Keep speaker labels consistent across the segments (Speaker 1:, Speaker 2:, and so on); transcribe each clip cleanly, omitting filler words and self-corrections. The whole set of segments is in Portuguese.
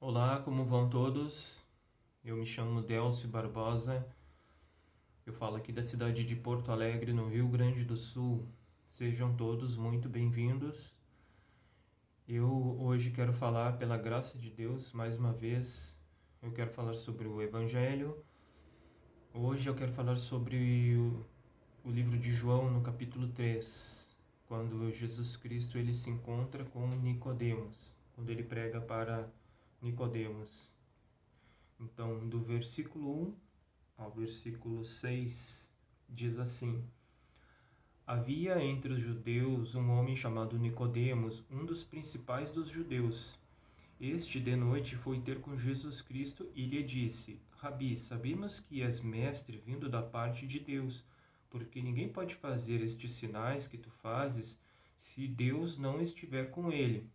Speaker 1: Olá, como vão todos? Eu me chamo Delcio Barbosa, eu falo aqui da cidade de Porto Alegre, no Rio Grande do Sul. Sejam todos muito bem-vindos. Eu hoje quero falar, pela graça de Deus, mais uma vez, eu quero falar sobre o Evangelho. Hoje eu quero falar sobre o livro de João, no capítulo 3, quando Jesus Cristo ele se encontra com Nicodemos, quando ele prega para Nicodemos. Então, do versículo 1 ao versículo 6, diz assim: Havia entre os judeus um homem chamado Nicodemos, um dos principais dos judeus. Este, de noite, foi ter com Jesus Cristo e lhe disse: Rabi, sabemos que és mestre vindo da parte de Deus, porque ninguém pode fazer estes sinais que tu fazes se Deus não estiver com ele.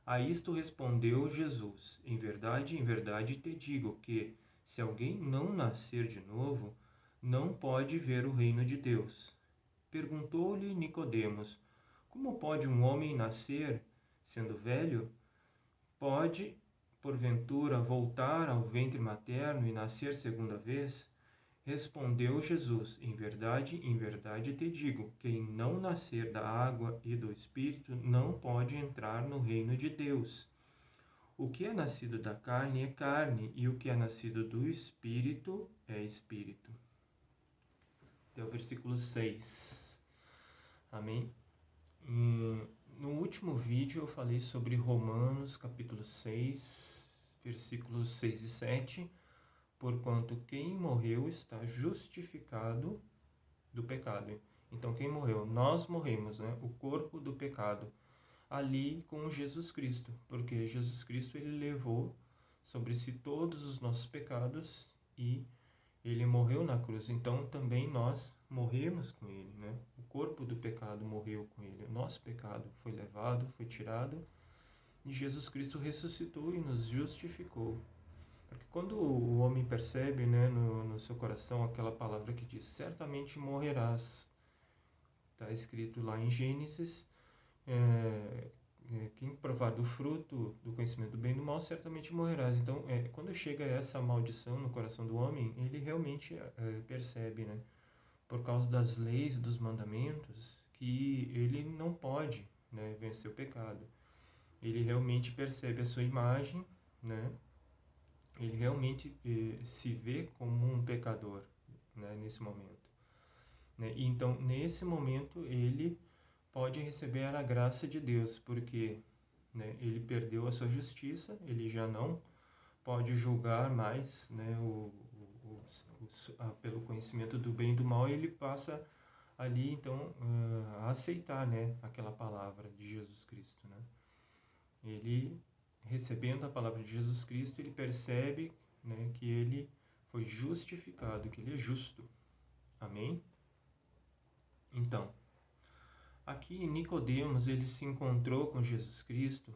Speaker 1: A isto respondeu Jesus: em verdade te digo que, se alguém não nascer de novo, não pode ver o reino de Deus. Perguntou-lhe Nicodemos: Como pode um homem nascer, sendo velho? Pode, porventura, voltar ao ventre materno e nascer segunda vez? Respondeu Jesus: em verdade te digo, quem não nascer da água e do Espírito não pode entrar no reino de Deus. O que é nascido da carne é carne, e o que é nascido do Espírito é Espírito. Até o versículo 6. Amém? No último vídeo eu falei sobre Romanos, capítulo 6, versículos 6 e 7, porquanto quem morreu está justificado do pecado. Então, quem morreu? Nós morremos, né? O corpo do pecado, ali com Jesus Cristo, porque Jesus Cristo ele levou sobre si todos os nossos pecados e ele morreu na cruz. Então, também nós morremos com ele, né? O corpo do pecado morreu com ele. O nosso pecado foi levado, foi tirado, e Jesus Cristo ressuscitou e nos justificou. Porque quando o homem percebe, né, no seu coração aquela palavra que diz: certamente morrerás, está escrito lá em Gênesis, quem provar do fruto do conhecimento do bem e do mal certamente morrerás. Então, quando chega essa maldição no coração do homem, ele realmente percebe, né, por causa das leis, dos mandamentos, que ele não pode, né, vencer o pecado. Ele realmente percebe a sua imagem, né, ele realmente se vê como um pecador, né, nesse momento. Né? E então, nesse momento, ele pode receber a graça de Deus, porque, né, ele perdeu a sua justiça, ele já não pode julgar mais, né, pelo conhecimento do bem e do mal, ele passa ali, então, a aceitar, né, aquela palavra de Jesus Cristo. Né? Ele, recebendo a palavra de Jesus Cristo, ele percebe, né, que ele foi justificado, que ele é justo. Amém? Então, aqui Nicodemos ele se encontrou com Jesus Cristo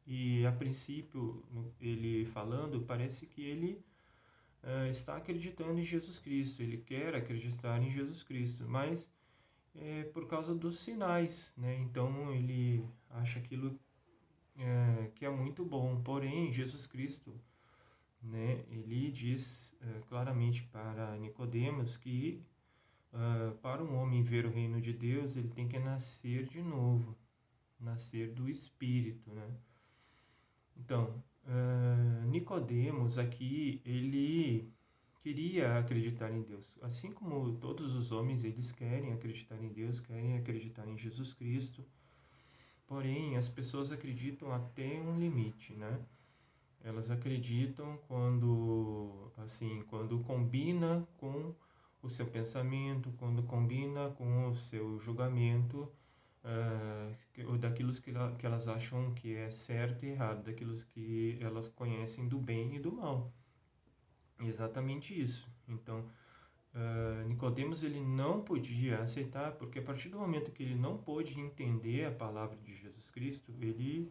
Speaker 1: e a princípio ele falando parece que ele está acreditando em Jesus Cristo, ele quer acreditar em Jesus Cristo, mas é por causa dos sinais, né? Então ele acha aquilo que é muito bom, porém Jesus Cristo, né? Ele diz claramente para Nicodemos que para um homem ver o reino de Deus, ele tem que nascer de novo, nascer do Espírito, né? Então, Nicodemos aqui, ele queria acreditar em Deus. Assim como todos os homens, eles querem acreditar em Deus, querem acreditar em Jesus Cristo. Porém, as pessoas acreditam até um limite, né? Elas acreditam quando combina com o seu pensamento, quando combina com o seu julgamento, daquilo que elas acham que é certo e errado, daquilo que elas conhecem do bem e do mal. Exatamente isso. Então, Nicodemos ele não podia aceitar, porque a partir do momento que ele não pôde entender a palavra de Jesus Cristo, ele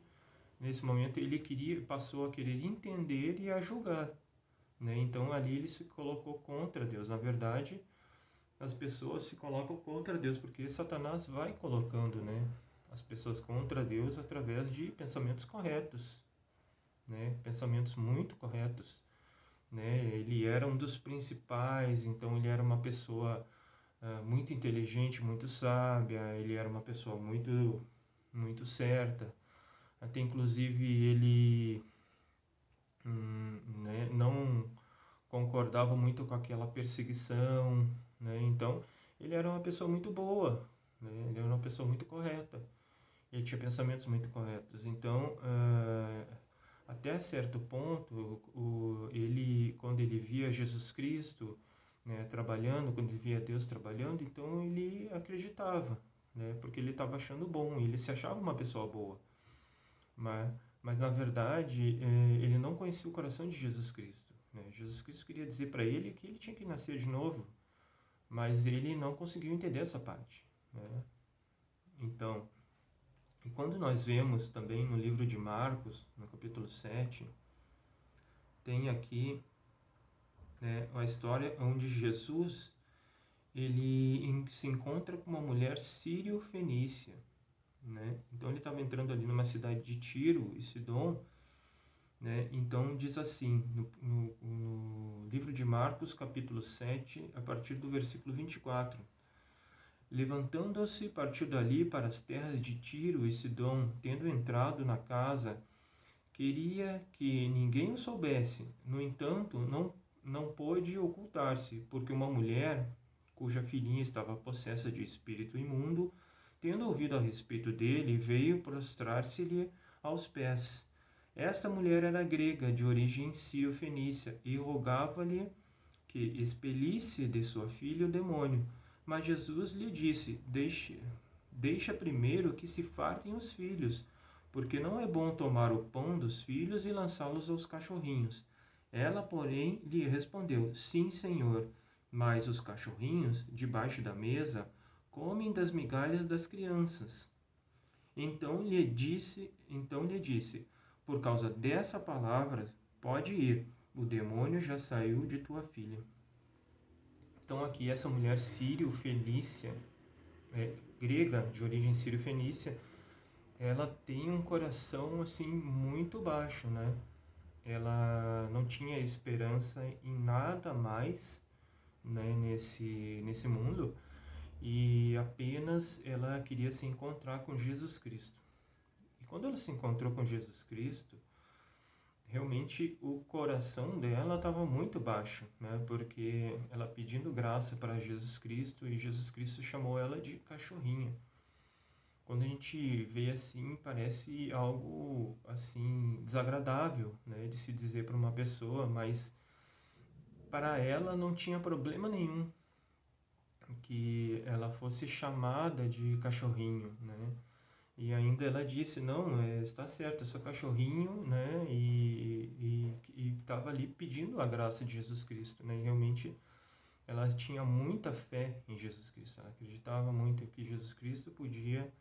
Speaker 1: nesse momento ele passou a querer entender e a julgar, né? Então ali ele se colocou contra Deus. Na verdade, as pessoas se colocam contra Deus porque Satanás vai colocando, né, as pessoas contra Deus através de pensamentos corretos, né? Pensamentos muito corretos, né? Ele era um dos principais, então ele era uma pessoa muito inteligente, muito sábia, ele era uma pessoa muito certa. Até inclusive ele né, não concordava muito com aquela perseguição, né? Então ele era uma pessoa muito boa, né? Ele era uma pessoa muito correta. Ele tinha pensamentos muito corretos. Então, até certo ponto, ele, quando ele via Jesus Cristo, né, trabalhando, quando ele via Deus trabalhando, então ele acreditava, né, porque ele estava achando bom, ele se achava uma pessoa boa. Mas, mas na verdade, ele não conhecia o coração de Jesus Cristo. Né? Jesus Cristo queria dizer para ele que ele tinha que nascer de novo, mas ele não conseguiu entender essa parte. Né? Então, e quando nós vemos também no livro de Marcos, no capítulo 7, tem aqui, né, a história onde Jesus ele se encontra com uma mulher sírio-fenícia. Né? Então ele estava entrando ali numa cidade de Tiro e Sidom. Né? Então diz assim, no livro de Marcos, capítulo 7, a partir do versículo 24. Levantando-se, partiu dali para as terras de Tiro e Sidom, tendo entrado na casa, queria que ninguém o soubesse. No entanto, não pôde ocultar-se, porque uma mulher, cuja filhinha estava possessa de espírito imundo, tendo ouvido a respeito dele, veio prostrar-se-lhe aos pés. Esta mulher era grega, de origem sírio-fenícia, e rogava-lhe que expelisse de sua filha o demônio. Mas Jesus lhe disse: deixa primeiro que se fartem os filhos, porque não é bom tomar o pão dos filhos e lançá-los aos cachorrinhos. Ela, porém, lhe respondeu: Sim, Senhor, mas os cachorrinhos, debaixo da mesa, comem das migalhas das crianças. Então lhe disse: por causa dessa palavra, pode ir, o demônio já saiu de tua filha. Então aqui essa mulher sírio-fenícia, grega, de origem sírio-fenícia, ela tem um coração assim muito baixo, né? Ela não tinha esperança em nada mais, né, nesse mundo, e apenas ela queria se encontrar com Jesus Cristo. E quando ela se encontrou com Jesus Cristo, realmente o coração dela estava muito baixo, né? Porque ela pedindo graça para Jesus Cristo, e Jesus Cristo chamou ela de cachorrinha. Quando a gente vê assim, parece algo assim desagradável, né, de se dizer para uma pessoa, mas para ela não tinha problema nenhum que ela fosse chamada de cachorrinho, né? E ainda ela disse: não, está certo, eu sou cachorrinho, né? E estava ali pedindo a graça de Jesus Cristo, né? E realmente ela tinha muita fé em Jesus Cristo, ela acreditava muito que Jesus Cristo podia,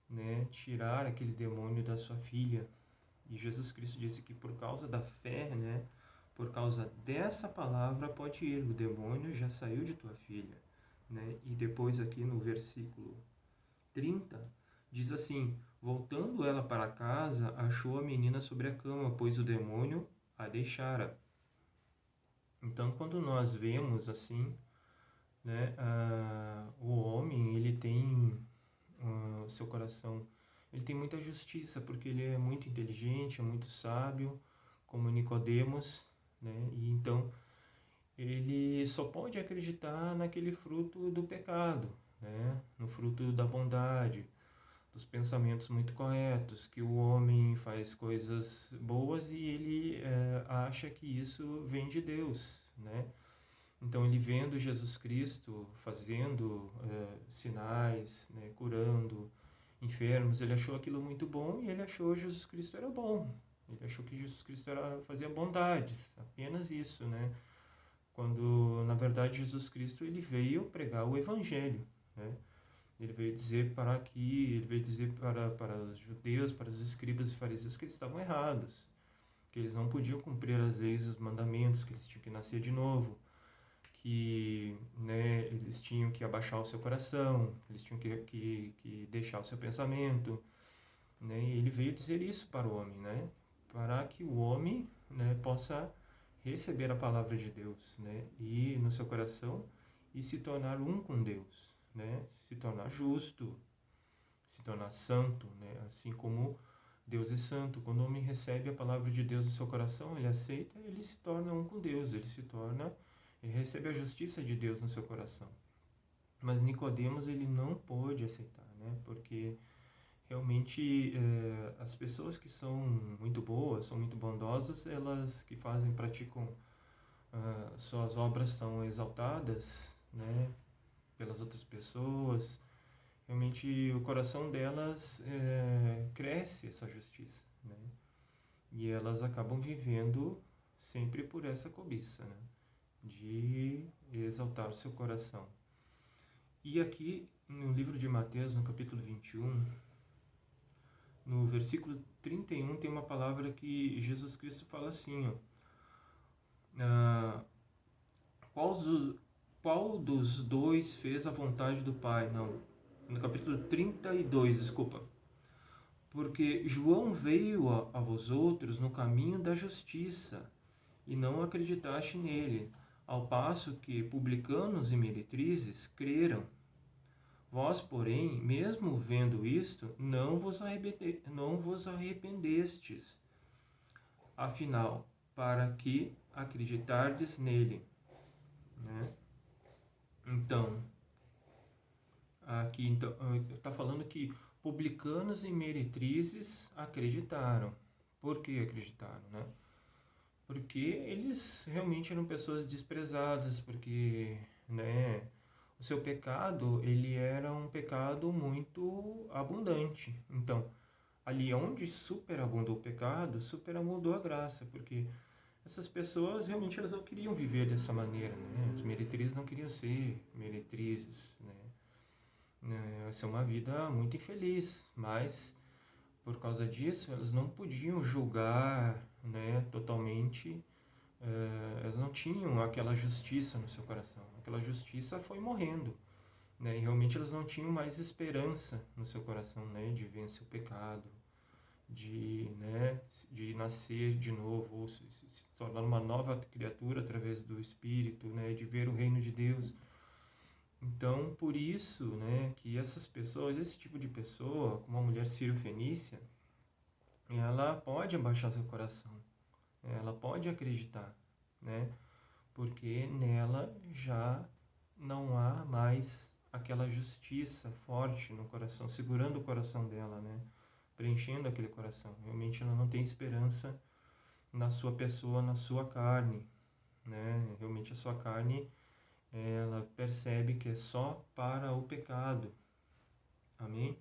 Speaker 1: né, tirar aquele demônio da sua filha. E Jesus Cristo disse que por causa da fé, né, por causa dessa palavra, pode ir, o demônio já saiu de tua filha. Né? E depois aqui no versículo 30, diz assim: voltando ela para casa, achou a menina sobre a cama, pois o demônio a deixara. Então, quando nós vemos assim, né, o homem, ele tem o seu coração, ele tem muita justiça, porque ele é muito inteligente, é muito sábio, como Nicodemos, né? E então ele só pode acreditar naquele fruto do pecado, né? No fruto da bondade, dos pensamentos muito corretos, que o homem faz coisas boas e ele acha que isso vem de Deus, né? Então ele vendo Jesus Cristo fazendo sinais, né, curando enfermos, ele achou aquilo muito bom e ele achou que Jesus Cristo era bom. Ele achou que Jesus Cristo fazia bondades, apenas isso, né? Quando na verdade Jesus Cristo ele veio pregar o Evangelho, né? Ele veio dizer para os judeus, para os escribas e fariseus que eles estavam errados, que eles não podiam cumprir as leis e os mandamentos, que eles tinham que nascer de novo, que, né, eles tinham que abaixar o seu coração, eles tinham que deixar o seu pensamento, né? E ele veio dizer isso para o homem, né? para que o homem, né, possa receber a palavra de Deus, né, e no seu coração e se tornar um com Deus, né, se tornar justo, se tornar santo, né, assim como Deus é santo. Quando o homem recebe a palavra de Deus no seu coração, ele aceita, ele se torna um com Deus, ele recebe a justiça de Deus no seu coração. Mas Nicodemos, ele não pôde aceitar, né, porque realmente as pessoas que são muito boas, são muito bondosas, elas que praticam suas obras são exaltadas, né, pelas outras pessoas. Realmente o coração delas cresce essa justiça, né, e elas acabam vivendo sempre por essa cobiça, né, de exaltar o seu coração. E aqui no livro de Mateus, no capítulo 21, no versículo 31, tem uma palavra que Jesus Cristo fala assim, ó, qual dos dois fez a vontade do Pai? Não, no capítulo 32, desculpa. Porque João veio a vós outros no caminho da justiça, e não acreditaste nele, ao passo que publicanos e meretrizes creram. Vós, porém, mesmo vendo isto, não vos arrependestes, afinal, para que acreditardes nele, né? Então, aqui está falando que publicanos e meretrizes acreditaram. Por que acreditaram, né? Porque eles realmente eram pessoas desprezadas, porque, né, o seu pecado, ele era um pecado muito abundante. Então, ali onde superabundou o pecado, superabundou a graça, porque essas pessoas realmente elas não queriam viver dessa maneira, né? As meretrizes não queriam ser meretrizes, né? Essa é uma vida muito infeliz, mas por causa disso elas não podiam julgar, né, totalmente, elas não tinham aquela justiça no seu coração, aquela justiça foi morrendo, né? E realmente elas não tinham mais esperança no seu coração, né, de vencer o pecado, de nascer de novo, ou se tornar uma nova criatura através do Espírito, né, de ver o reino de Deus. Então, por isso, né, que essas pessoas, esse tipo de pessoa, como a mulher sírio-fenícia, ela pode abaixar seu coração, ela pode acreditar, né, porque nela já não há mais aquela justiça forte no coração, segurando o coração dela, né, preenchendo aquele coração. Realmente ela não tem esperança na sua pessoa, na sua carne, né? Realmente a sua carne, ela percebe que é só para o pecado. Amém?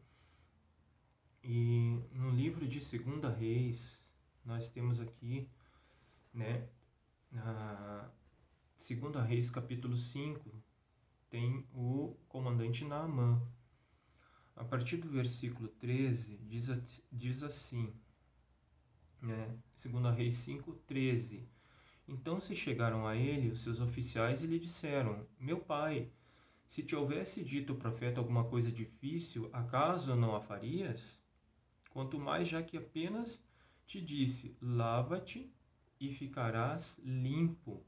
Speaker 1: E no livro de 2 Reis, nós temos aqui, né, a 2 Reis capítulo 5, tem o comandante Naamã. A partir do versículo 13, diz assim, né, 2 Reis 5, 13. Então se chegaram a ele os seus oficiais e lhe disseram: Meu pai, se te houvesse dito o profeta alguma coisa difícil, acaso não a farias? Quanto mais já que apenas te disse: lava-te e ficarás limpo.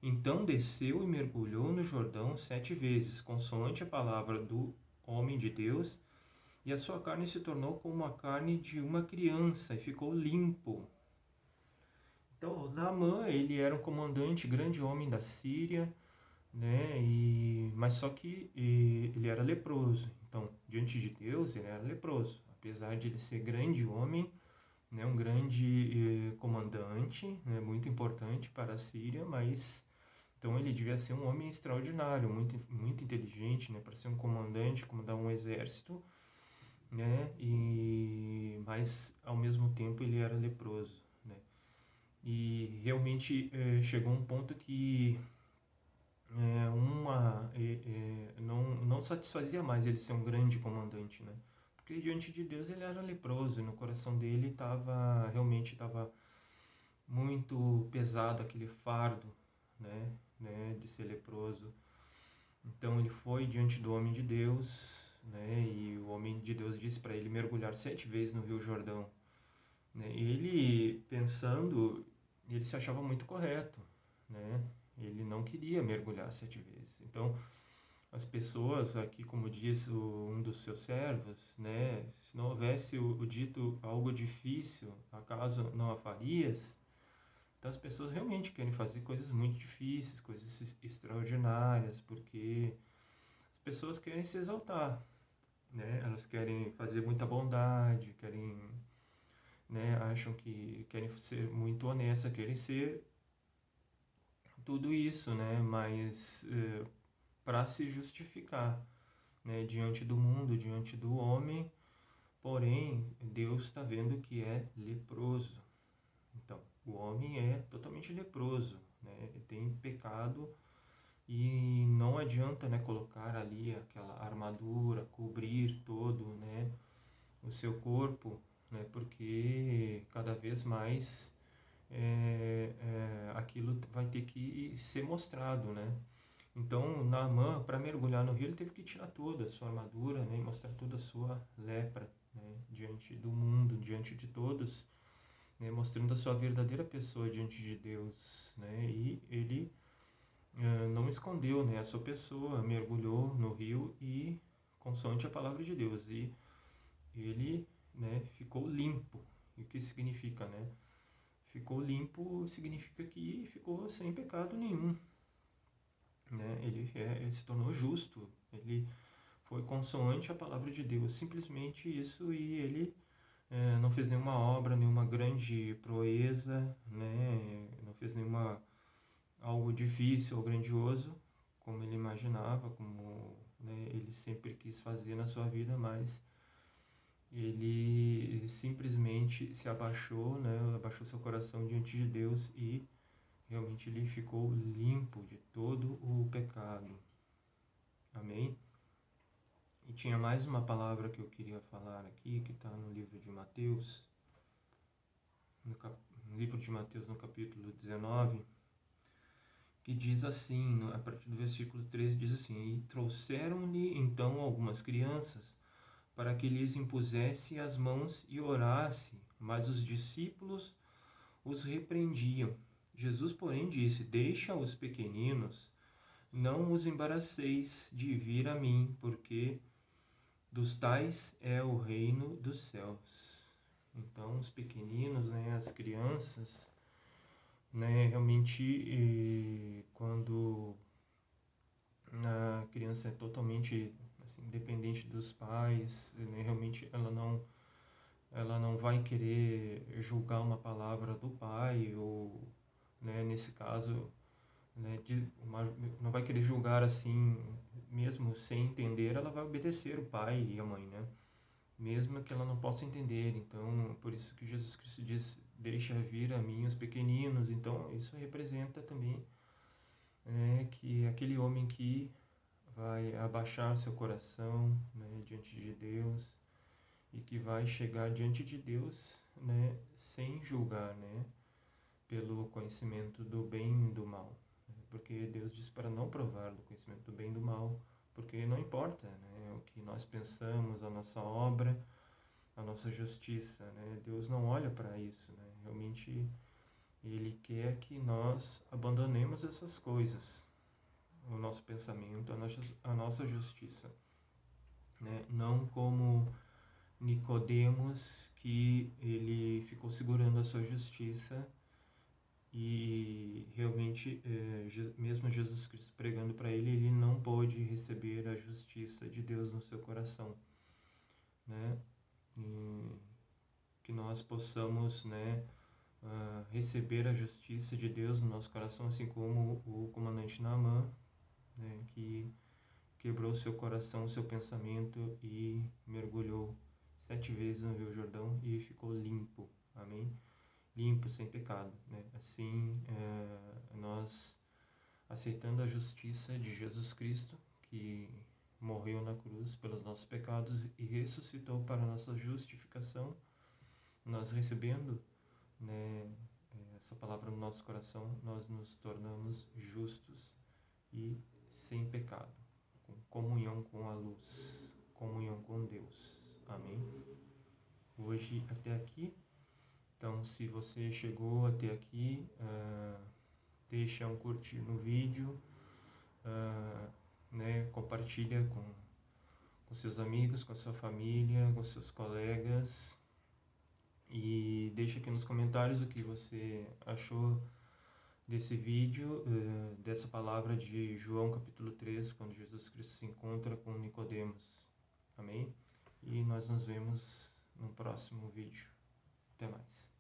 Speaker 1: Então desceu e mergulhou no Jordão 7 vezes, consoante a palavra do homem de Deus, e a sua carne se tornou como a carne de uma criança, e ficou limpo. Então, Naamã, ele era um comandante, grande homem da Síria, né? Mas só que ele era leproso. Então, diante de Deus, ele era leproso. Apesar de ele ser grande homem, né? Um grande comandante, né? Muito importante para a Síria, mas então ele devia ser um homem extraordinário, muito, muito inteligente, né? Para ser um comandante, comandar um exército, né? Mas ao mesmo tempo ele era leproso, né? E realmente chegou um ponto que não satisfazia mais ele ser um grande comandante, né? Porque diante de Deus ele era leproso e no coração dele realmente estava muito pesado aquele fardo, né, de ser leproso. Então ele foi diante do homem de Deus, né, e o homem de Deus disse para ele mergulhar 7 vezes no Rio Jordão, né? Ele pensando, ele se achava muito correto, né? Ele não queria mergulhar 7 vezes. Então, as pessoas aqui, como diz um dos seus servos, né? Se não houvesse o dito algo difícil, acaso não a farias? Então, as pessoas realmente querem fazer coisas muito difíceis, coisas extraordinárias, porque as pessoas querem se exaltar, né? Elas querem fazer muita bondade, querem, né? Acham que querem ser muito honestas, querem ser tudo isso, né? Mas para se justificar, né? Diante do mundo, diante do homem, porém Deus está vendo que é leproso. Então, o homem é totalmente leproso, né? Ele tem pecado e não adianta, né, colocar ali aquela armadura, cobrir todo, né, o seu corpo, né, porque cada vez mais aquilo vai ter que ser mostrado, né? Então, Naamã, para mergulhar no rio, ele teve que tirar toda a sua armadura, né, e mostrar toda a sua lepra, né, diante do mundo, diante de todos, né, mostrando a sua verdadeira pessoa diante de Deus, né? E ele não escondeu, né, a sua pessoa, mergulhou no rio e consoante a palavra de Deus, e ele, né, ficou limpo. E o que significa, né? Ficou limpo significa que ficou sem pecado nenhum, né? Ele se tornou justo, ele foi consoante a palavra de Deus, simplesmente isso, e ele não fez nenhuma obra, nenhuma grande proeza, né? Não fez nenhuma algo difícil ou grandioso, como ele imaginava, como, né, ele sempre quis fazer na sua vida, mas ele simplesmente se abaixou, né? Abaixou seu coração diante de Deus e realmente ele ficou limpo de todo o pecado. Amém? E tinha mais uma palavra que eu queria falar aqui, que está no livro de Mateus, no livro de Mateus, no capítulo 19, que diz assim, a partir do versículo 13, diz assim: E trouxeram-lhe então algumas crianças, para que lhes impusesse as mãos e orasse, mas os discípulos os repreendiam. Jesus, porém, disse: Deixa os pequeninos, não os embaraceis de vir a mim, porque dos tais é o reino dos céus. Então, os pequeninos, né, as crianças, né, realmente, quando a criança é totalmente assim, dependente dos pais, né, realmente ela não vai querer julgar uma palavra do pai, ou, né, nesse caso, né, não vai querer julgar assim, mesmo sem entender, ela vai obedecer o pai e a mãe, né? Mesmo que ela não possa entender. Então, por isso que Jesus Cristo diz: Deixa vir a mim os pequeninos. Então, isso representa também, que aquele homem que vai abaixar seu coração, né, diante de Deus, e que vai chegar diante de Deus, né, sem julgar, né, pelo conhecimento do bem e do mal, né, porque Deus diz para não provar do conhecimento do bem e do mal, porque não importa, né, o que nós pensamos, a nossa obra, a nossa justiça, né, Deus não olha para isso, né, realmente Ele quer que nós abandonemos essas coisas, o nosso pensamento, a nossa justiça, né, não como Nicodemos, que ele ficou segurando a sua justiça e realmente, mesmo Jesus Cristo pregando para ele, ele não pôde receber a justiça de Deus no seu coração, né? E que nós possamos, né, receber a justiça de Deus no nosso coração, assim como o comandante Naamã, né, que quebrou seu coração, seu pensamento e mergulhou 7 vezes no Rio Jordão e ficou limpo. Amém? Limpo, sem pecado, né? Assim, nós aceitando a justiça de Jesus Cristo, que morreu na cruz pelos nossos pecados e ressuscitou para a nossa justificação, nós recebendo, né, essa palavra no nosso coração, nós nos tornamos justos e sem pecado, com comunhão com a luz, comunhão com Deus. Amém? Hoje, até aqui, Então, se você chegou até aqui, deixa um curtir no vídeo, né? Compartilha com seus amigos, com a sua família, com seus colegas e deixa aqui nos comentários o que você achou desse vídeo, dessa palavra de João capítulo 3, quando Jesus Cristo se encontra com Nicodemos. Amém? E nós nos vemos no próximo vídeo. Até mais.